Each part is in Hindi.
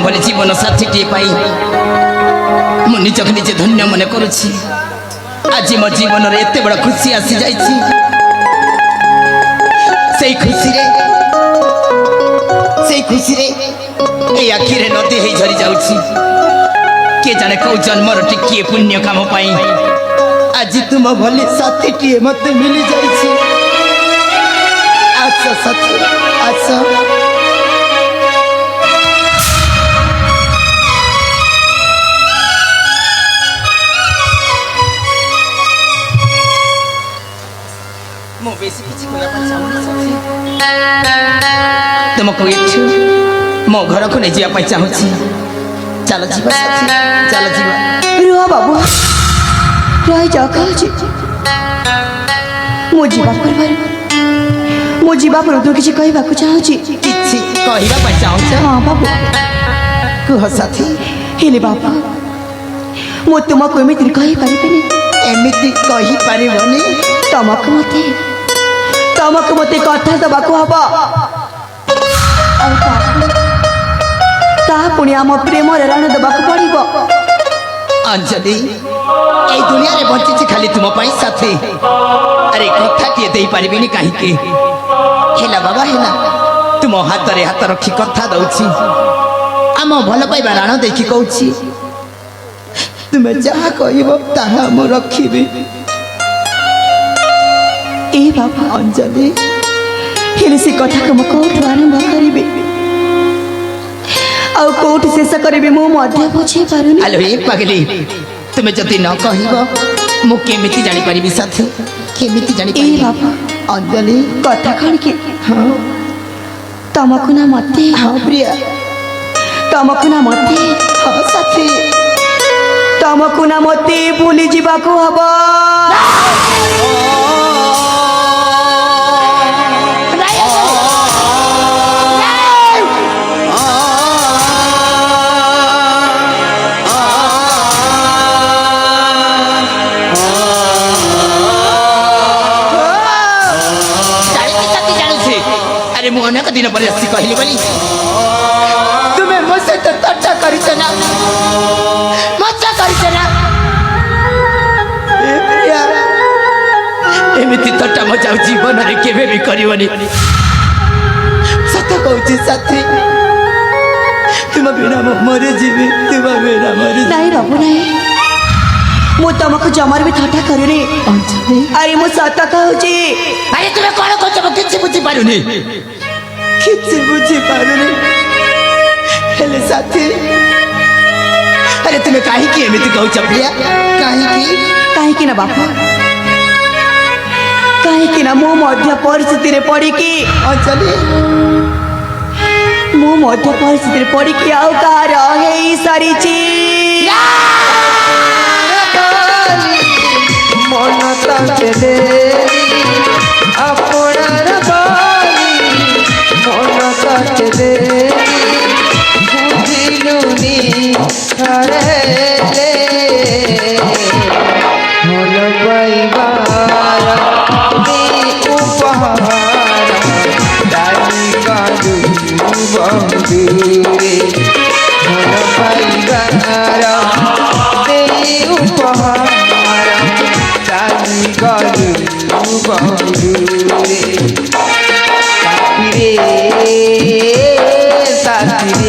भले जीवन साथी पाई मु निजक निजे धन्य मन करुछि। आज मो जीवन रे एते बड़ खुशी आसी जाइछि। सेई खुशी रे ए आखि रे नदी हे झरी जाउछि। के जाने कौ जन्मर टिकिए पुण्य काम पाई आज तुम भले साथी टिए मते मिली जाइछि। अच्छा साथी अच्छा मो बेसी किछि कोया पर चाहू साथी तुमको इच्छु मो घर को नहीं जिया पाई चाहूछि। चलो जीवा साथी चलो जीवा। रुआ बाबू रही जा कहछि मो जीवा पर मो जीवा पर तो किछि कहबा को चाहछि। किछि कहबा पाई चाहूछ? हां बाबू कह साथी। हेले बाबा मो तुमको एमिति कहि परिबेनी। एमिति कहि परिबनी? तमक मते कथा दबा को हबा ता पुणी आम प्रेम रण दबा को पड़िबो। अंजलि ए दुनिया रे बंचिछि खाली तुम पाई साथी। अरे कथा टिए देई परिबिनी काहे के? हेला बाबा हेला तुम हाथ रे हाथ रखी कथा दउछि। आम भल पाइबा रण देखि कहउछि तुमे जहा कहइबो ताहा मो रखिबी। ए बाबा अंजलि हेले से कथा को कोठ आरंभ करिबे आ कोठ शेष करिबे मो मध्य बुझे पारुनी। हेलो ए पगली तुमे जति न कहइबो मु केमिति जानि परिबी साथी? केमिति जानि परिबी? ए बाबा अंजलि कथा खण के हां तमको ना मते हां प्रिया तमको ना मते हां साथी तमको ना मते भूली जीवा को हबा। अरे मु अनेक दिन पर आसी कहली बोली तुम्हें मो से तो तट्टा करिछ ना मजा करिछ ना। ए प्रिया एमिति तट्टा मजा जीवन रे केबे भी करिवनी। सत कहउछि साथी तुम बिना मरे जीवी तुम बिना मरे नहीं बाबू नहीं मु तमको जमार भी थट्टा करिनी। अरे मु सत कहउछि। अरे तुम्हें कौन कहछ किछि बुझी पारुनी किछि बुझी पारुनी। हेले साथी अरे तुम्हें काहे की एमिति कहउछ प्रिया? काहे की ना बापा काहे ना मो मध्य परिस्थिति रे पड़ी की अंजलि मो मध्य परिस्थिति रे पड़ी की आउ का रहे सारी चीज मन तले अपनार बाली मन तले बुझिलुनी हरेले भल पाइबार उपहार डाली काजू बंधुरे भल पाइबार उपहार गलू बंधुरे साथी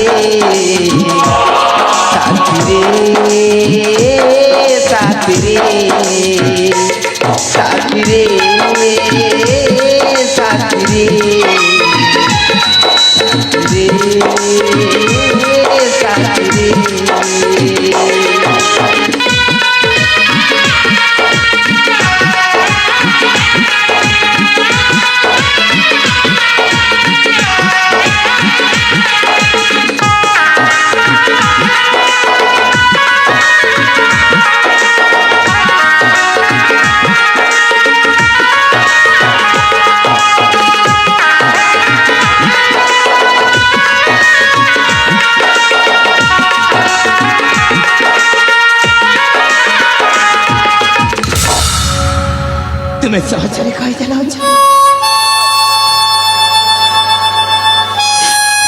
तुम्हें सहजरे कही देला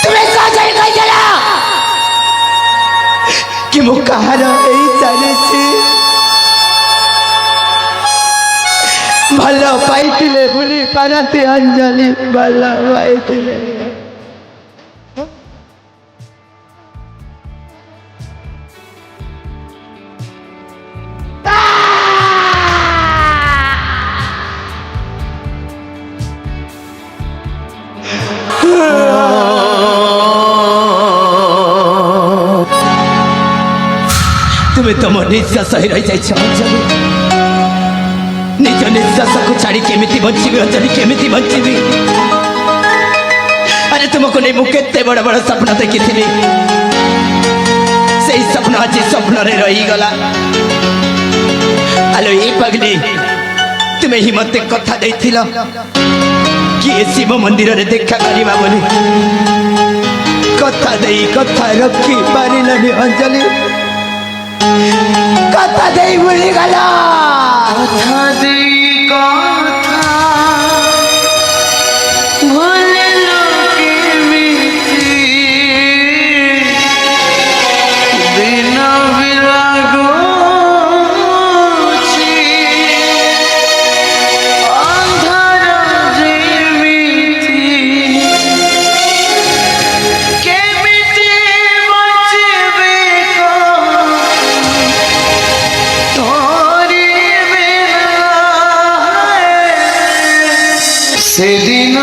तुम्हें सहजरे कही देला कि मु कहार एई सारिछि भल पाइतिले भूली पारती अंजलि भल पाइतिले तुम्हें तुम निश्वास ही रही जाइछ अंजलि निज निश्वास को छाड़ी केमिति बचिबी अंजलि केमिति बचिबी अरे तुमको नहीं मु केते बड़ बड़ सपना देखी से सपना आज स्वप्न रे रही गला आलो ये पगली तुम्हें ही मत कथा देथिल कि शिव मंदिर रे देखा करिबा बोली कथा देई कथा रखी पारिलनि अंजलि कथा देई भूली गला कथा देई कथा भूलिलो केमिति दिन बिलागुछि अंधार जेमिति केमिति बचिबे तोरी बिना सेदिन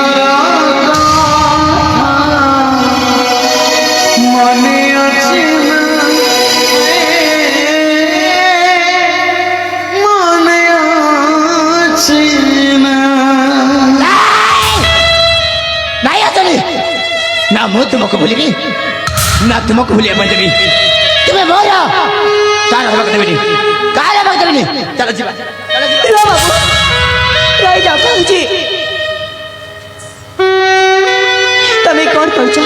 मने अछि ना मने अछि ना नहीं अंजलि ना मु तुमको भूलिबी ना तुमको भूलिया मैं देबी तुम्हें मोरा कार हबक देबी कार हबक देबी चलो जीवा चलो जीवा लो बाबू रही जाओ भाऊजी तमे कौन करुछ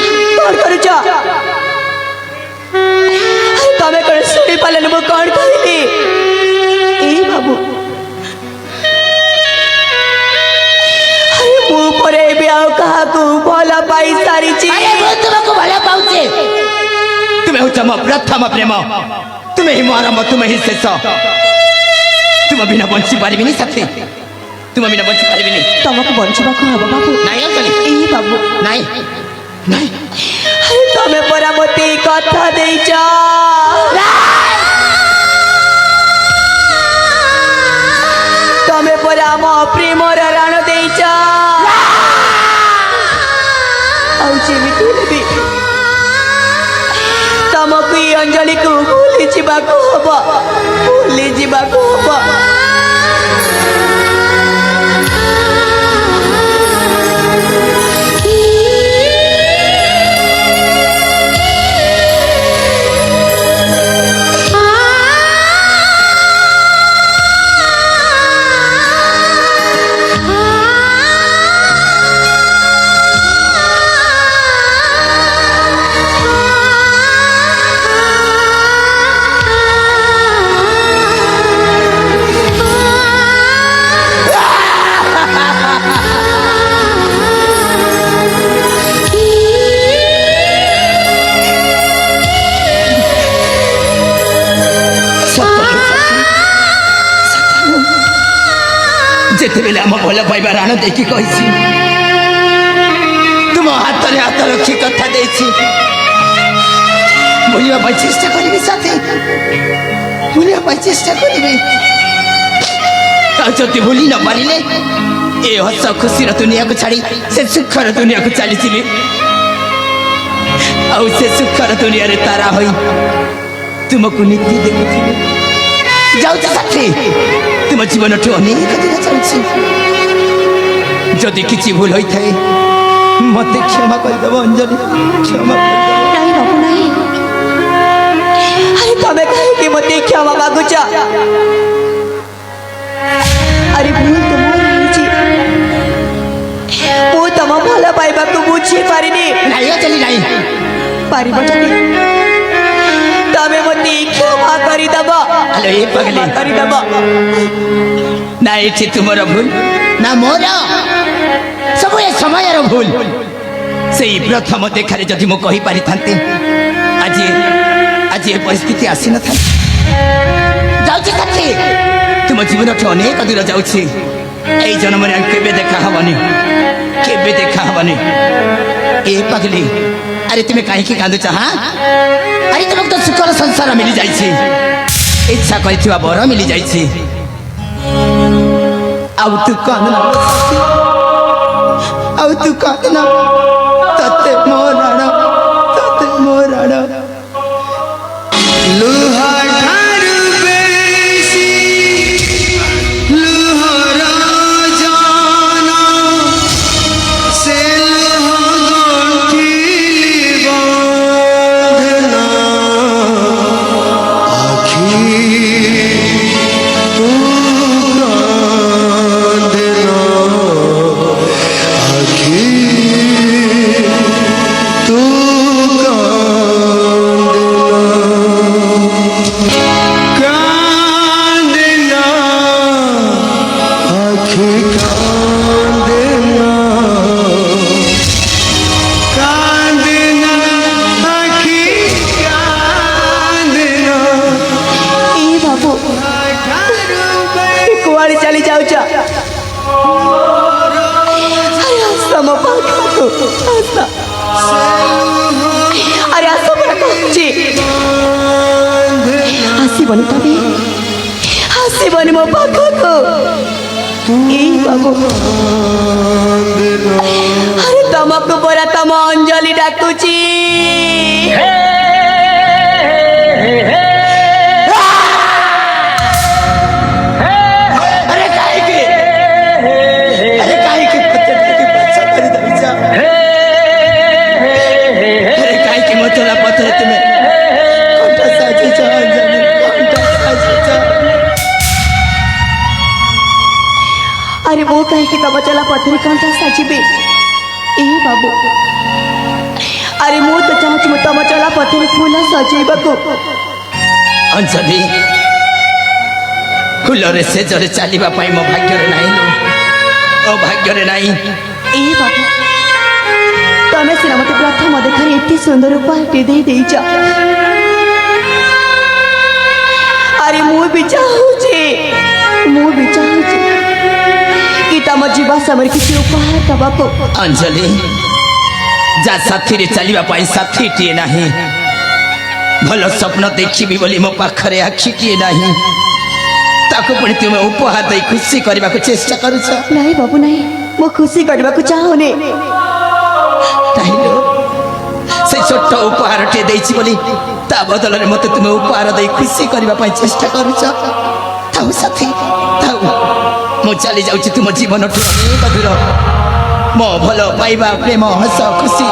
तमे कौन सुनी पालन मु कौन कहली ए बाबू अरे मु परे भी आउ कहा को भला पाई सारी छी अरे मु तुमको भला पाउचे तुम्हें उच्चम प्रथम प्रेम तुम्हें ही आरंभ तुम्हें ही शेष तुम बिना बंची पारिबिनी साथी तुम बिना बंची पारिबिनी तुमको बंचबा को हबो बाबू नहीं अंजलि ए बाबू नहीं नहीं अरे तमे परा मते कथा देइछ तमे परा म प्रेमर राण देइछ आउ जेमिति भी तमको ई अंजलि को भूली जीवा को हबो भूली जीवा को हबो जेतेबेले आम भल पाइबा राण देखी कही तुम हाथ रे हाथ रखी कथा देछि भूलिया पाई चेष्टा करिबी साथी भूलिया पाई चेष्टा करिबी जदि भूली न पारिले ए हस खुशी दुनिया को छाड़ी से सुखर दुनिया को चली चिली आउ से सुखर दुनिया रे तारा होई तुमको नीति देखुथिबी जाउछ साथी तुम जीवन ठू अनेक दिन चलछि जदि किछि भूल होई थाए मते क्षमा कर देबो अंजलि क्षमा कर नहीं बाबू नहीं अरे तमे कहे कि मते क्षमा मागुछ अरे भूल तो मोर होइछि मु तम भल पाइबा को बुझी पारिनी नहीं अंजलि नहीं पारिबो जदि तमे मते क्षमा करि दबो हेलो ए पगली करि दबो ना एठी तुमर भूल ना मोर सब ए समय रो भूल सेई प्रथम देखारे जदि मो कहि पारि थांते आज आज ये परिस्थिति आसी न था जाउछि साथी तुम जीवन अनेक दूर जाउछि এই জন্মে আর কেবে দেখা হবনি ए पगली अरे तुम्हें कहीं की कांदुच हाँ अरे तुमको तो सुखर संसार मिली जाइए इच्छा कर बर मिली जाइए आउ तू कांदना तते मोराण लुहा ठारू बेसी लुहर जाना से लुह गंठिली बांधना आखी तू कांदना आखी तू कांदना आँखें कांदना कांदना आँखें कांदना ए बाबू कुआड़ी चली जाऊच मो पाखु अरे आस आसबनी तबे आसबनी मो पाखु ए बाबू अरे तुमको परा तुम अंजलि डाकुची अरे वो कहे कि तब चला पथरी कंठा साजिबे ए बाबू अरे मु तो चाहूँ मु तब चला पथरी फूल सजेबा को अंजलि फूलरे से जरे चलिबा पई मो भाग्य रे नाही ओ भाग्य रे नाही ए बाबू तमे सिना मते प्रथम देखारे एते सुंदर उपहार दे देइछ अरे मु भी चाहूँ कि तम जीवा समय किसी उपहार दबा को अंजलि जा साथी रे चलिबा पई साथी टिए नाही भलो स्वप्न देखिबी बोली मो पाखरे आखि टिए नाही ताको पुणी तुम उपहार दे खुशी करबा को चेष्टा करूछ नहीं बाबू नहीं मो खुशी करबा को चाहूने ताहिलो से छोट उपहार टे देछि बोली ता बदल रे मते तुम उपहार दे खुशी करबा पई चेष्टा करूछ ताऊ साथी ताऊ मु चली जाऊँ तुम जीवन ठू अनेक दूर मो भल पाइबा प्रेम हस खुशी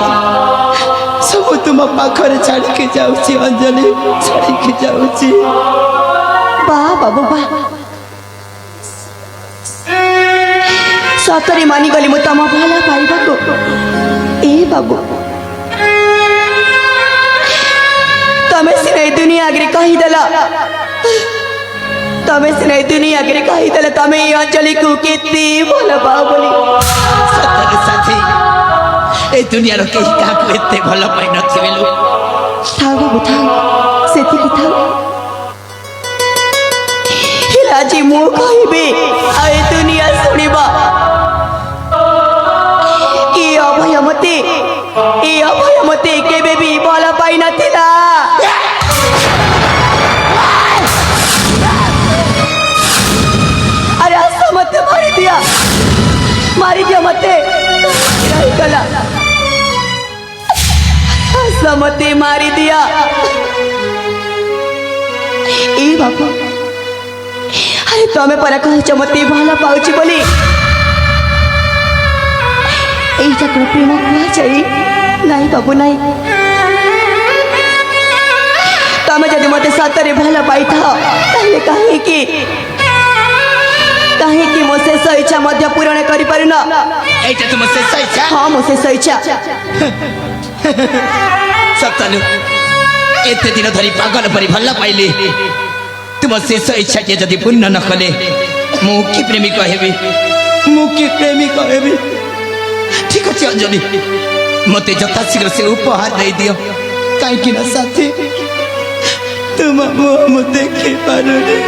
सब तुम पाखरे छाड़िके जाऊँ अंजलि छाड़िके जाऊँ बा बाबू बा सतरे मानी गली मु तम भला पाइबा को ए बाबू तमे सिने दुनिया आगे कही देला तमे सिने दुनिया आगे कही देला तमे ये अंजलि को केते भला पा बोली सतरे साथी ए दुनिया रो केही का को एते भला पाइ नथिबे लो थाओ बाबू थाओ सेति की थाओ हिलाजी मु कहिबे आए दुनिया सुनिबा ए अभय मते केबे भी भला पाइ नथिला अरे आसा मते मारी दिया मते रही गला आसा मते मारी दिया ए बाबू अरे तमे परा कहछ मते भला पाउची बोली এইটা কোন প্রেম কুয়া যাই নাই বাবু নাই তুমি যদি মতে সতরে ভালো পাইথাও তাহলে কাহিকি মো শেষ ইচ্ছা মধ্য পূরণ করি পারুন এইটা তোমার শেষ ইচ্ছা হ্যাঁ মো শেষ ইচ্ছা सप्तालु एते दिन धरी पागल परी भल्ला पाइले तुम शेष इच्छा के जदि पूर्ण न कले मु की प्रेमी कहबी ठीक अच्छे अंजलि मते यथाशीघ्र से उपहार दे दियो कहीं ना साथी तुम मुह मु देखी पारुनी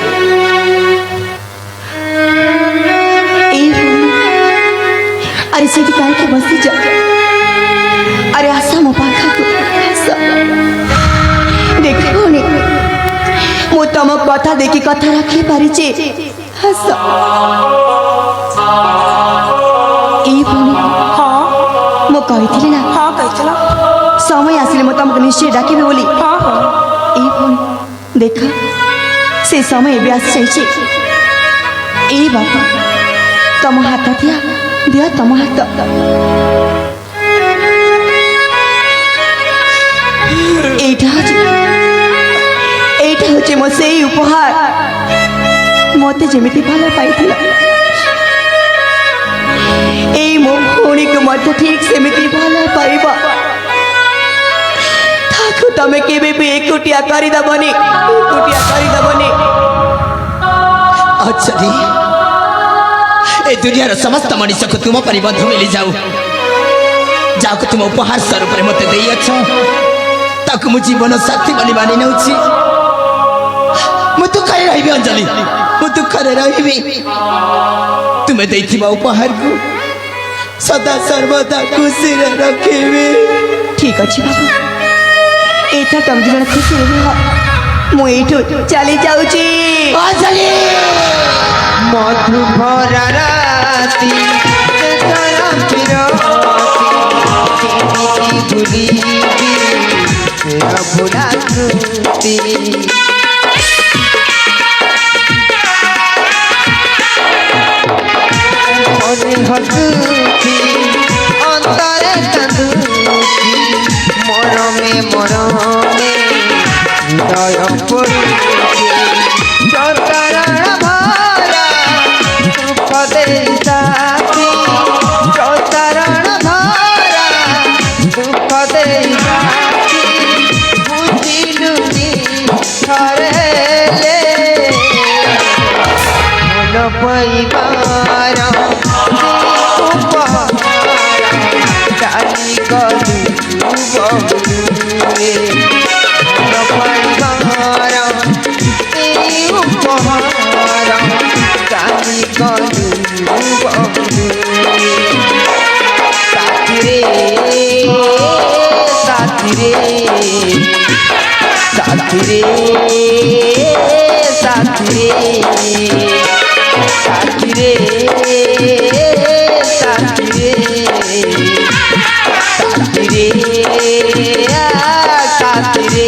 अरे सीधी काहे बसी जा अरे आशा मो पाखा को देख भौणी मु तुम कथा देखी कथा रखी पारी हस भौणी हाँ मु कही ना हाँ कही समय आसिले मु तुमको निश्चय डाकिबे बोली हाँ हाँ भौणी देख से समय भी आसी जाइए बाबा तुम हाथ दिया दिया तुम हाथ এইটা হচ্ছে মো সেই উপহার মতে যেমিতি ভালো পাইছিল এই মো ভৌণীকে মতে ঠিক সেমিতি ভালো পাইব তাকে তুমি কেবে বি একুটিয়া করিদেবনি अच्छा दी ए दुनिया समस्त मनुष्य को तुम पर बंधु मिली जाऊ जाओ तुम उपहार स्वरूप मत ताकू मु जीवन साथी बनी मानि नउछि मु दुखरे रहिबी अंजलि मु दुखरे रहिबी तुमे दैथिबा उपहार को सदा सर्वदा खुशी रे रखिबी ठीक अछि बाबू एथा तुम जण खुशी रही मु एठो चली जाउची अंजलि मधु भरा राती तेरा पिरोती तेरा भुला कृति मने हसुती अंतरे कांदुती मरमे हृदय पड़ुती चरण भरा दुख दे साथी चरण भरा दुख दे साथी बुझिलुनी थरे ले मन पाइबार उपहार डाली गलु बहुरे मन पाइबार उपहार डाली गलु बहुरे साथी रे साथी रे साथी रे साथी रे साथी रे साथी रे साथी रे साथी रे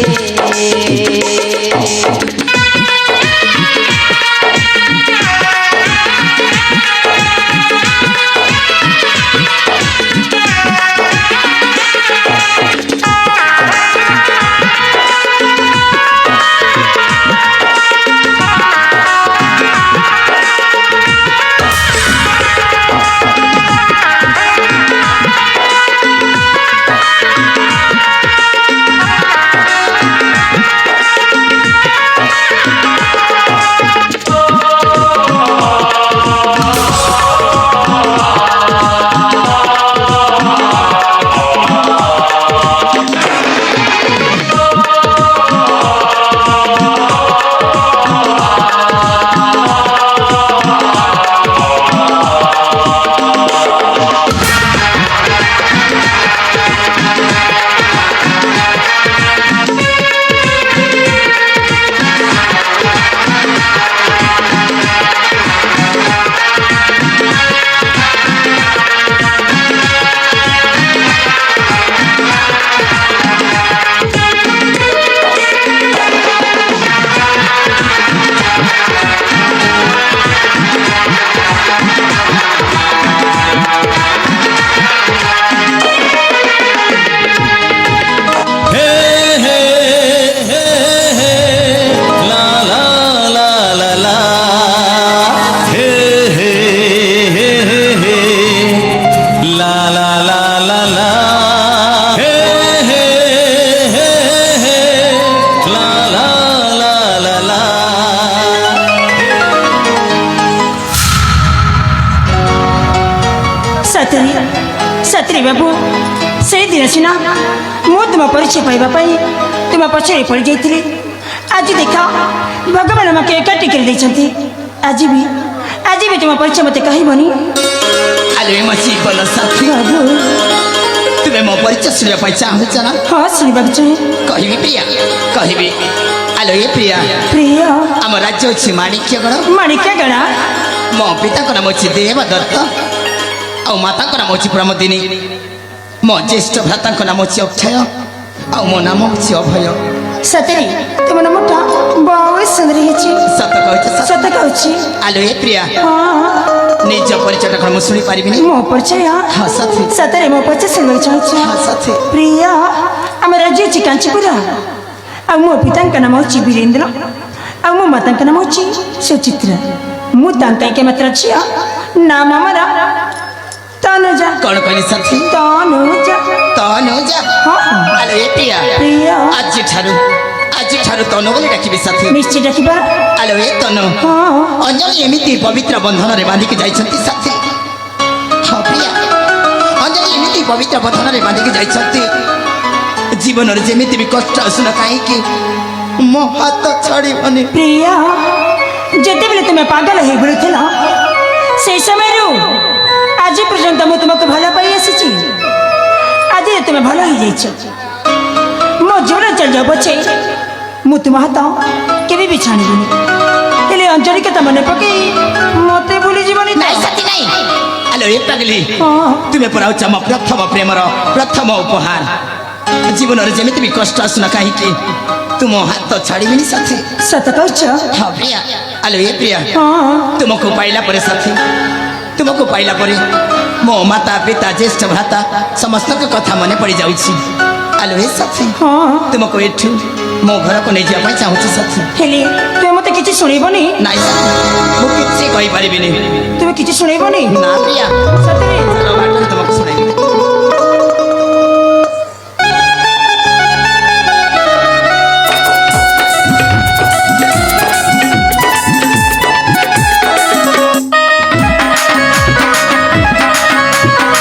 सत्री बाबू से दिन सीना मु तुम परिचय पाइबा तुम पछरे पड़ जाइए आज देख भगवान आमके एकाठी कर देछंती आज भी तुम परिचय मते कहबनी आलो ए मसी बोल साथी बाबू तुमे मो परिचय सुनिया पाई चाहछ ना हाँ सुनिबाक चाहे कहबी प्रिया कहबी आलो ए प्रिया प्रिय आम राज्य अछि माणिक्यगढ़ माणिक्य गणा मो पिता को नाम अछि देवदत्त आ माता को नाम अछि प्रमोदिनी मो ज्येष्ठ भ्राता को नाम अछि अक्षय आ मो नाम अछि अभय सतरी तुम नमटा बहुत सुंदर हेछि सत कहछ सत कहछि आलो ए प्रिया हाँ निज परिचय को सुनी पारिबिनी मो परिचय हाँ साथी सतरे मो परिचय सुनबाक चाहछि हाँ साथी प्रिय आम राज्य अछि कांचीपुरा आ मो पितांक नाम अछि वीरेंद्र आ मो मातांक नाम अछि सुचित्रा मु तांकाई के मात्र छिया नाम हमारा तनुजा कौन कहनी साथी तनुजा तनुजा हाँ आलो ए प्रिया प्रिय आज ठारू तनु बोली डाकिबी साथी निश्चय रखिबा आलो ए तनु हाँ अंजलि एमिति पवित्र बंधन रे बांधिकी जाइछंती साथी हाँ प्रिया अंजलि एमिति पवित्र बंधन रे बांधिकी जाइछंती जीवन रे जेमिति भी कष्ट आसुना काहे कि मो हाथ छाड़ीबनी प्रिय जेते बेले तुम पागल हो बुलुथिल से समय आज पर्यंत मु तुमको भला पाई आसी आज तुम भल हो जाइछ मो जीवन चल जाओ बचे मु तुम हाथ केबे भी छाणीबनी हेले अंजलि के मन पकई मते भूली जीवनी नहीं साथी नहीं आलो ए पगली हाँ तुमे पराउछ म प्रथम प्रेमर प्रथम उपहार जीवन रे जेमिति भी कष्ट आसुना काहे कि तुम हाथ छाड़ीबनी साथी सत कहछ हाँ प्रिया आलो ए प्रिया हाँ तुमको पाइला परे साथी तुमको पाइला परे मो माता पिता ज्येष्ठ भ्राता समस्त के कथा मने पड़ी जाउछि आलो ए साथी हाँ तुमको एठू मो घर को नहीं जाय चाहूछि साथी हेले तुम मते किछि सुनेबनी नाइ साथी मु किछि कहि परिबिनी तुम किछि सुनेबनी ना प्रिया सतरे